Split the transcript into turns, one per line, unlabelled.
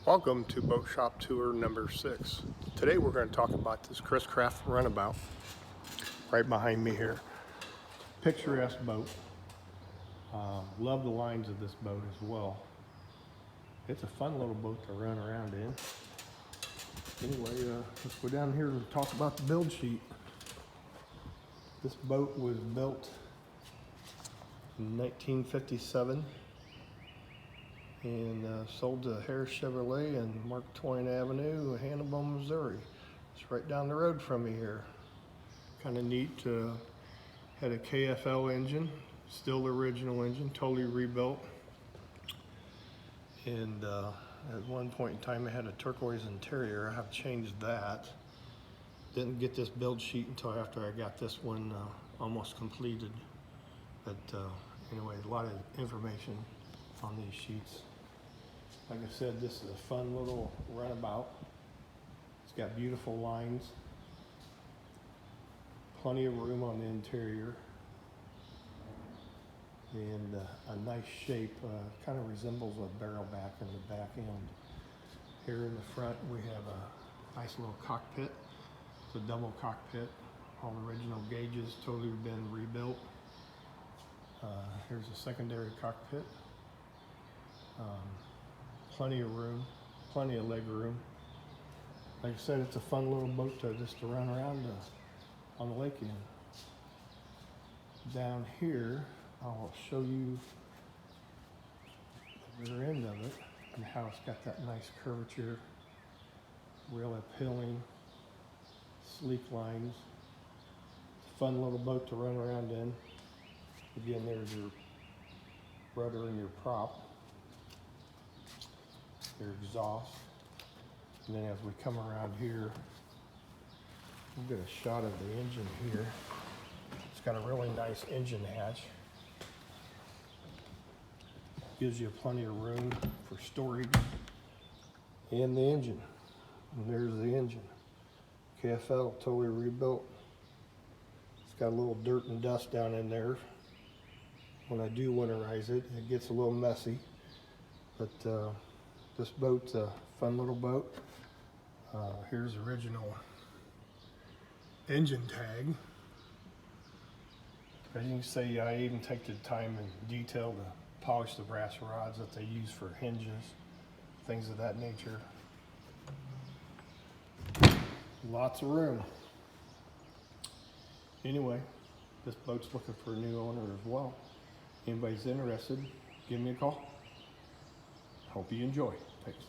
Welcome to Boat Shop Tour number 6. Today we're going to talk about this Chris Craft Runabout right behind me here. Picturesque boat. Love the lines of this boat as well. It's a fun little boat to run around in. Anyway, let's go down here and talk about the build sheet. This boat was built in 1957 and sold to Harris Chevrolet on Mark Twain Avenue, Hannibal, Missouri. It's right down the road from me here. Kind of neat. Had a KFL engine, still the original engine, totally rebuilt. And at one point in time, it had a turquoise interior. I have changed that. Didn't get this build sheet until after I got this one almost completed. But anyway, a lot of information on these sheets. Like I said, this is a fun little runabout. It's got beautiful lines, plenty of room on the interior, and a nice shape. Kind of resembles a barrel back in the back end. Here in the front we have a nice little cockpit. It's a double cockpit, all original gauges, totally been rebuilt. Here's a secondary cockpit. Plenty of room, plenty of leg room. Like I said, it's a fun little boat to run around on the lake in. Down here, I'll show you the rear end of it and how it's got that nice curvature, real appealing, sleek lines. It's a fun little boat to run around in. Again, there's your rudder and your prop, your exhaust. And then as we come around here, we'll get a shot of the engine here. It's got a really nice engine hatch. Gives you plenty of room for storage. And the engine. And there's the engine. KFL, totally rebuilt. It's got a little dirt and dust down in there. When I do winterize it, it gets a little messy. But this boat's a fun little boat. Here's the original engine tag. As you can see, I even take the time and detail to polish the brass rods that they use for hinges, things of that nature. Lots of room. Anyway, this boat's looking for a new owner as well. Anybody's interested, give me a call. Hope you enjoy. Thanks.